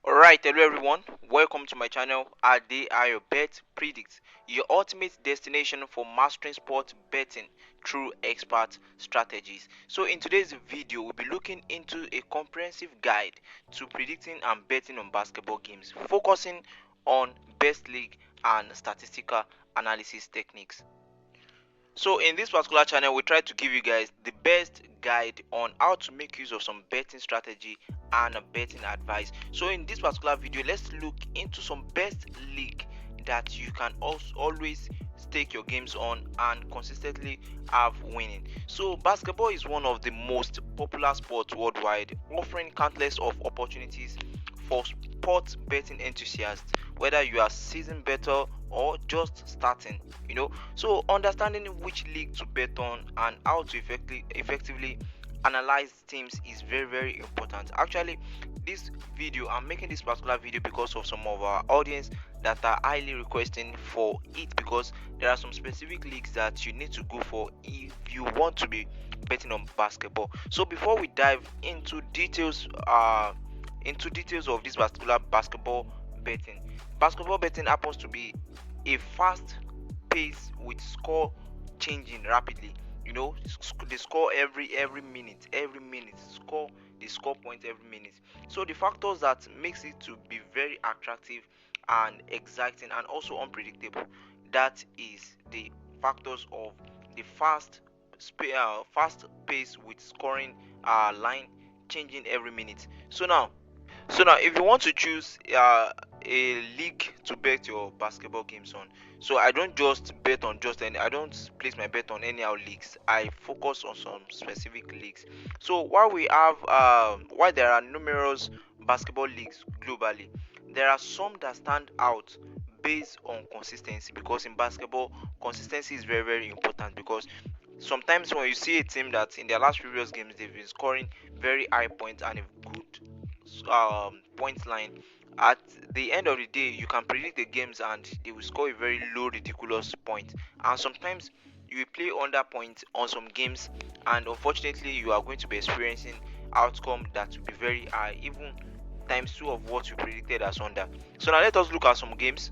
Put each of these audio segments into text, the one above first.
Alright, hello everyone. Welcome to my channel. Ade Ayo Bet Predict, your ultimate destination for mastering sport betting through expert strategies. So in today's video, we'll be looking into a comprehensive guide to predicting and betting on basketball games, focusing on best league and statistical analysis techniques. So in this particular channel, we try to give you guys the best guide on how to make use of some betting strategy and betting advice. So in this particular video, let's look into some best league that you can also always stake your games on and consistently have winning. So basketball is one of the most popular sports worldwide, offering countless of opportunities for sports betting enthusiasts, whether you are seasoned bettor or just starting. So understanding which league to bet on and how to effectively analyze teams is very important. Actually, this video, I'm making this particular video because of some of our audience that are highly requesting for it, because there are some specific leagues that you need to go for if you want to be betting on basketball. So before we dive into details of this particular basketball betting happens to be a fast pace with score changing rapidly. They score every minute, score, they score points every minute. So the factors that makes it to be very attractive and exciting and also unpredictable, that is the factors of the fast pace with scoring line changing every minute. So now, if you want to choose a league to bet your basketball games on, so I don't just bet on just any. I don't place my bet on anyhow leagues. I focus on some specific leagues. So while there are numerous basketball leagues globally, there are some that stand out based on consistency, because in basketball consistency is very important. Because sometimes when you see a team that in their last previous games they've been scoring very high points and a good point line, at the end of the day you can predict the games and they will score a very low ridiculous point. And sometimes you will play under point on some games, and unfortunately you are going to be experiencing outcome that will be very high, even times two of what you predicted as under. So now let us look at some games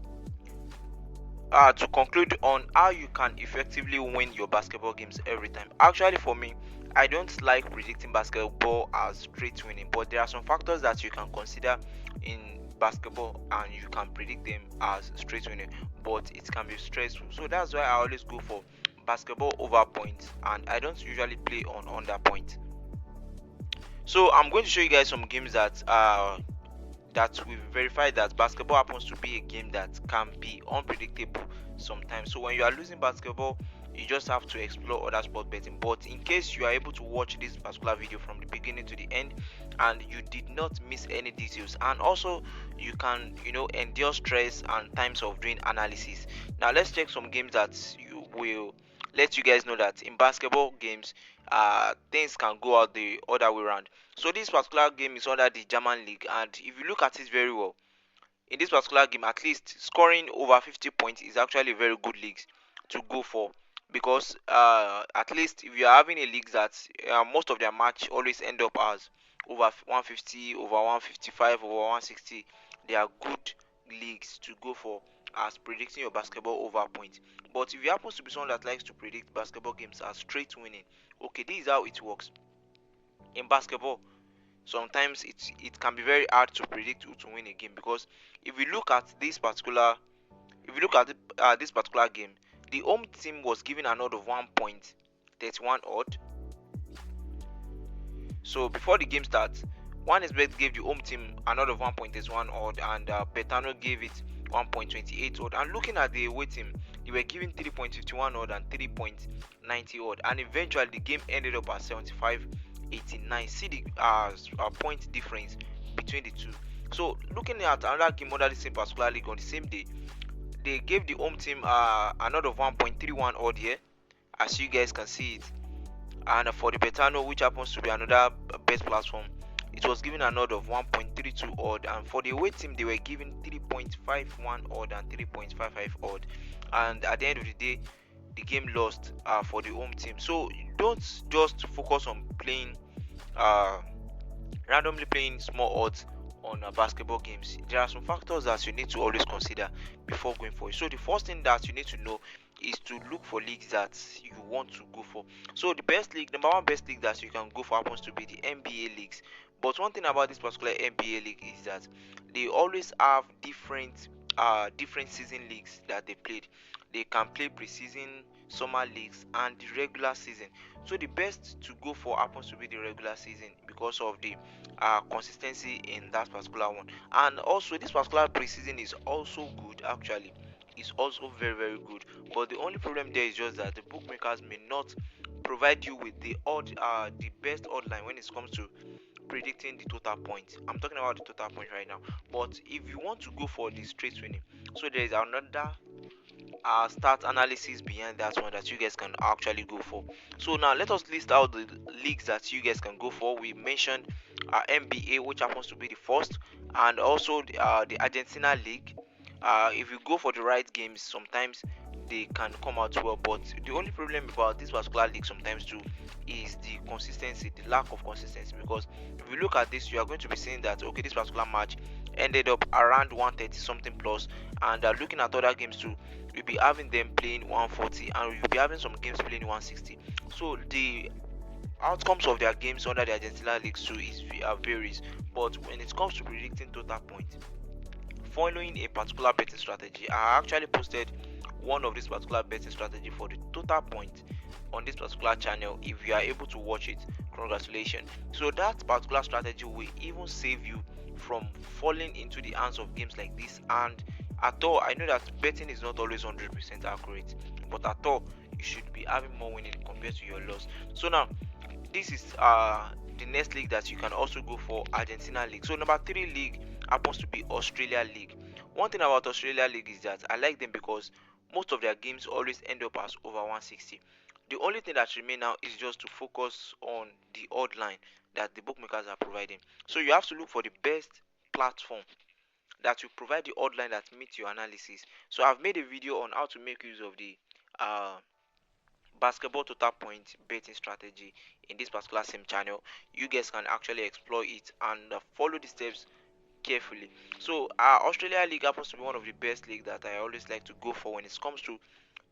to conclude on how you can effectively win your basketball games every time. Actually, for me, I don't like predicting basketball as straight winning, but there are some factors that you can consider in basketball and you can predict them as straight winning, but it can be stressful. So that's why I always go for basketball over points, and I don't usually play on under point. So I'm going to show you guys some games that we've verified that basketball happens to be a game that can be unpredictable sometimes. So when you are losing basketball, you just have to explore other sport betting. But in case you are able to watch this particular video from the beginning to the end and you did not miss any details, and also you can endure stress and times of doing analysis. Now let's check some games that you will let you guys know that in basketball games things can go out the other way around. So this particular game is under the German league, and if you look at it very well, in this particular game, at least scoring over 50 points is actually a very good league to go for, because at least if you are having a league that most of their match always end up as over 150, over 155, over 160, they are good leagues to go for as predicting your basketball over points. But if you happen to be someone that likes to predict basketball games as straight winning, okay, this is how it works in basketball. Sometimes it can be very hard to predict who to win a game, because if you look at this particular game, the home team was given an odd of 1.31 odd. So before the game starts, one expert gave the home team an odd of 1.31 odd, and Betano gave it 1.28 odd. And looking at the away team, they were given 3.51 odd and 3.90 odd, and eventually the game ended up at 75-89. See the point difference between the two. So looking at another game under the same particular league on the same day, they gave the home team another 1.31 odd here, as you guys can see it. And for the Betano, which happens to be another best platform, it was given an odd of 1.32 odd, and for the away team they were given 3.51 odd and 3.55 odd. And at the end of the day, the game lost for the home team. So don't just focus on playing randomly playing small odds on basketball games, there are some factors that you need to always consider before going for it. So the first thing that you need to know is to look for leagues that you want to go for. So the best league, number one best league that you can go for happens to be the NBA leagues. But one thing about this particular NBA league is that they always have different season leagues that they played. They can play preseason, summer leagues, and the regular season. So the best to go for happens to be the regular season because of the consistency in that particular one. And also this particular preseason is also good actually. It's also very good. But the only problem there is just that the bookmakers may not provide you with the best odd line when it comes to predicting the total points. I'm talking about the total points right now. But if you want to go for the straight winning, so there is another start analysis behind that one that you guys can actually go for. So now let us list out the leagues that you guys can go for. We mentioned NBA, which happens to be the first, and also the Argentina League. If you go for the right games, sometimes they can come out well. But the only problem about this particular league sometimes too is the consistency, the lack of consistency. Because if you look at this, you are going to be seeing that okay, this particular match ended up around 130 something plus, and looking at other games too, you'll be having them playing 140, and you'll be having some games playing 160. So the outcomes of their games under the Argentina leagues too is varies. But when it comes to predicting total points, following a particular betting strategy, I actually posted one of this particular betting strategy for the total point on this particular channel. If you are able to watch it, congratulations. So that particular strategy will even save you from falling into the hands of games like this. And at all, I know that betting is not always 100% accurate, but at all you should be having more winning compared to your loss. So now this is the next league that you can also go for, Argentina League. So number 3 league happens to be Australia League. One thing about Australia League is that I like them because most of their games always end up as over 160. The only thing that remains now is just to focus on the odd line that the bookmakers are providing. So you have to look for the best platform that will provide the odd line that meets your analysis. So I've made a video on how to make use of the uh, basketball total point betting strategy in this particular same channel. You guys can actually explore it and follow the steps carefully. So Australia League happens to be one of the best league that I always like to go for when it comes to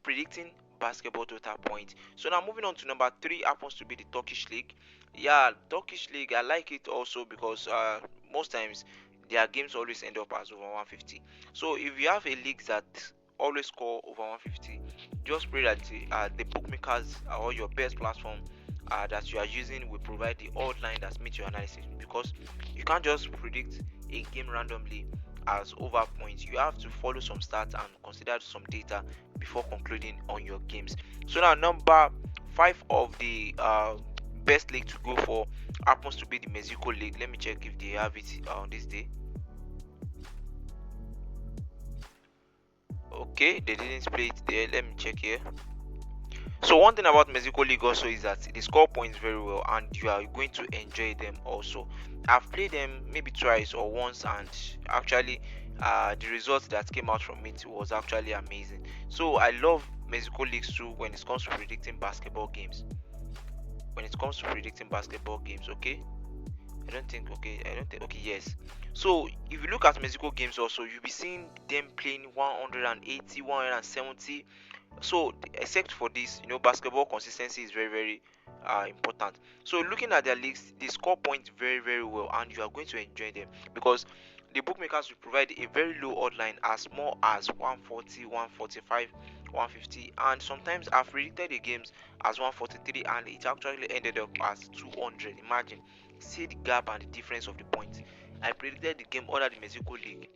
predicting basketball total points. So now moving on to number 3 happens to be the Turkish League. Yeah, Turkish League, I like it also because most times their games always end up as over 150. So if you have a league that always score over 150, just pray that the bookmakers or your best platform that you are using will provide the odd line that meets your analysis, because you can't just predict a game randomly as over points. You have to follow some stats and consider some data before concluding on your games. So now number 5 of the best league to go for happens to be the Mexico League. Let me check if they have it on this day. Okay, they didn't play it there. Let me check here. So one thing about Mexico League also is that they score points very well and you are going to enjoy them also. I've played them maybe twice or once, and actually the results that came out from it was actually amazing. So I love Mexico Leagues too when it comes to predicting basketball games. Okay. I don't think, okay, yes. So if you look at Mexico games also, you'll be seeing them playing 180, 170. So except for this, basketball consistency is very important. So looking at their leagues, they score points very well, and you are going to enjoy them because the bookmakers will provide a very low odd line as small as 140, 145, 150, and sometimes I've predicted the games as 143 and it actually ended up as 200. Imagine, see the gap and the difference of the points. I predicted the game under the Mexico League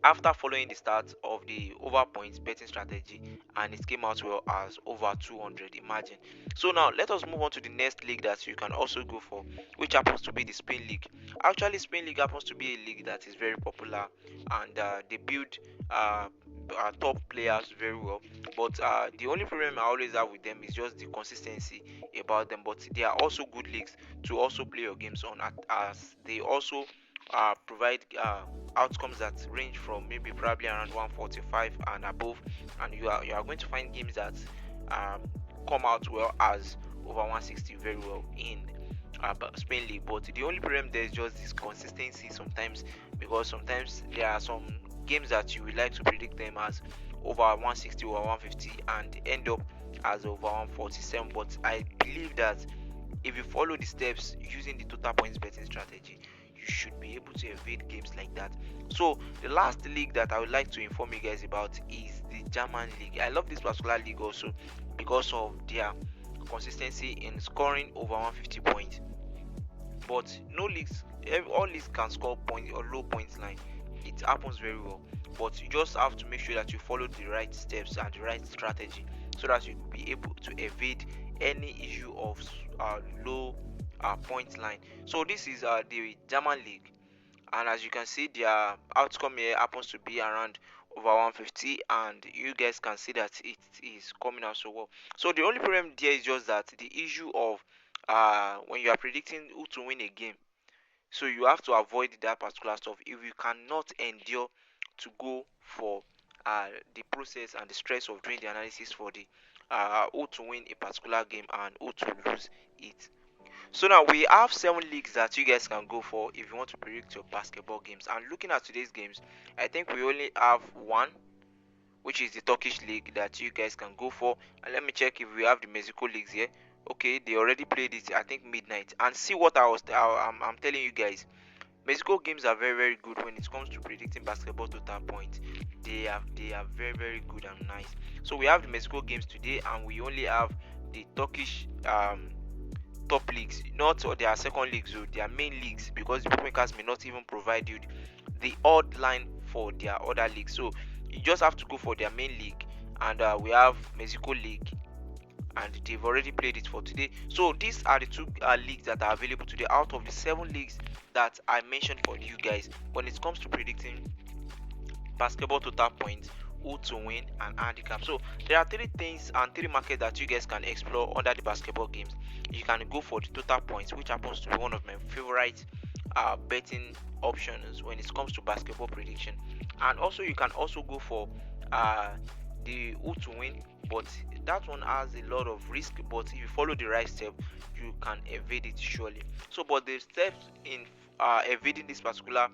after following the start of the over points betting strategy, and it came out well as over 200. Imagine. So now let us move on to the next league that you can also go for, which happens to be the Spain League. Actually, Spain League happens to be a league that is very popular, and they build top players very well. But the only problem I always have with them is just the consistency about them. But they are also good leagues to also play your games on, as they also provide outcomes that range from maybe probably around 145 and above, and you are going to find games that come out well as over 160 very well in Spain League. But the only problem there is just this consistency sometimes, because sometimes there are some games that you would like to predict them as over 160 or 150 and end up as over 147. But I believe that if you follow the steps using the total points betting strategy, you should be able to evade games like that. So the last league that I would like to inform you guys about is the German league. I love this particular league also because of their consistency in scoring over 150 points. But no leagues, all leagues can score point or low points line. It happens very well, but you just have to make sure that you follow the right steps and the right strategy so that you will be able to evade any issue of low point line. So this is the German league, and as you can see, their outcome here happens to be around over 150, and you guys can see that it is coming out so well. So the only problem there is just that the issue of when you are predicting who to win a game, so you have to avoid that particular stuff if you cannot endure to go for the process and the stress of doing the analysis for the who to win a particular game and who to lose it. So now we have 7 leagues that you guys can go for if you want to predict your basketball games. And looking at today's games, I think we only have one, which is the Turkish league that you guys can go for. And let me check if we have the Mexico leagues here. Okay, they already played it, I think midnight. And see what I'm telling you guys. Mexico games are very very good when it comes to predicting basketball total points. They are very very good and nice. So we have the Mexico games today, and we only have the Turkish top leagues, not or their second leagues or their main leagues, because the bookmakers may not even provide you the odd line for their other leagues. So you just have to go for their main league, and we have Mexico League, and they've already played it for today. So these are the two leagues that are available today out of the 7 leagues that I mentioned for you guys when it comes to predicting basketball total points, who to win, and handicap. So there are 3 things and 3 markets that you guys can explore under the basketball games. You can go for the total points, which happens to be one of my favorite betting options when it comes to basketball prediction. And also you can also go for uh, the who to win, but that one has a lot of risk, but if you follow the right step you can evade it surely. So but the steps in evading this particular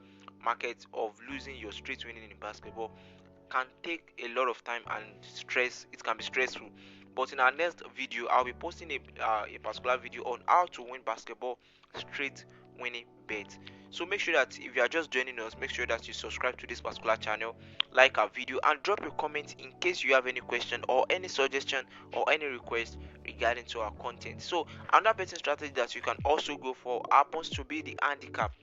market of losing your straight winning in basketball can take a lot of time and stress. It can be stressful, but in our next video I'll be posting a particular video on how to win basketball straight winning bet. So make sure that if you are just joining us, make sure that you subscribe to this particular channel, like our video, and drop your comment in case you have any question or any suggestion or any request regarding to our content. So another betting strategy that you can also go for happens to be the handicap.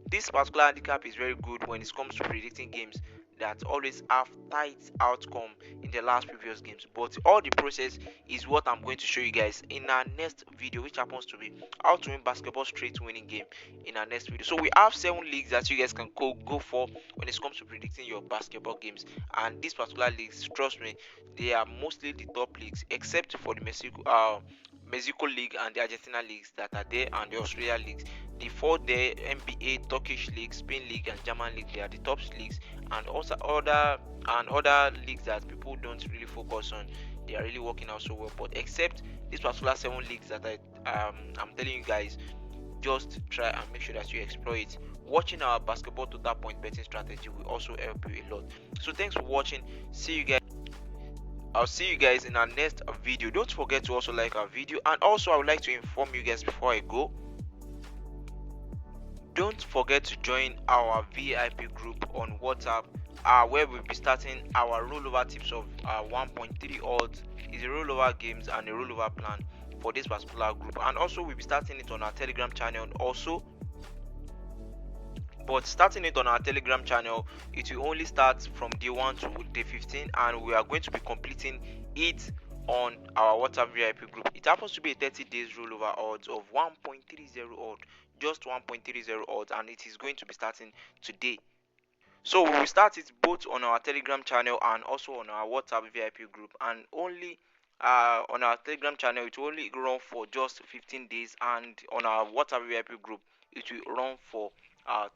This particular handicap is very good when it comes to predicting games that always have tight outcome in the last previous games. But all the process is what I'm going to show you guys in our next video, which happens to be how to win basketball straight winning game in our next video. So we have 7 leagues that you guys can go for when it comes to predicting your basketball games. And these particular leagues, trust me, they are mostly the top leagues, except for the Mexico League and the Argentina leagues that are there, and the Australia leagues. The 4 there, NBA, Turkish league, Spain league, and German league, they are the top leagues, and also other leagues that people don't really focus on. They are really working out so well. But except these particular 7 leagues that I'm telling you guys, just try and make sure that you explore it. Watching our basketball total point betting strategy will also help you a lot. So thanks for watching. See you guys. I'll see you guys in our next video. Don't forget to also like our video, and also I would like to inform you guys before I go, don't forget to join our VIP group on WhatsApp, where we'll be starting our rollover tips of 1.3 odds. Is a rollover games and a rollover plan for this particular group, and also we'll be starting it on our Telegram channel also. But starting it on our Telegram channel, it will only start from day 1 to day 15, and we are going to be completing it on our WhatsApp VIP group. It happens to be a 30 days rollover odds of 1.30 odd, just 1.30 odds, and it is going to be starting today. So we will start it both on our Telegram channel and also on our WhatsApp VIP group, and only on our Telegram channel it will only run for just 15 days, and on our WhatsApp VIP group it will run for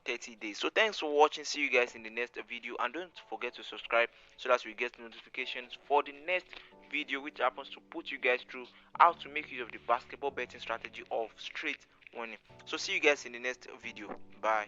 30 days. So thanks for watching. See you guys in the next video, and don't forget to subscribe so that we get notifications for the next video, which happens to put you guys through how to make use of the basketball betting strategy of straight winning. So see you guys in the next video. Bye.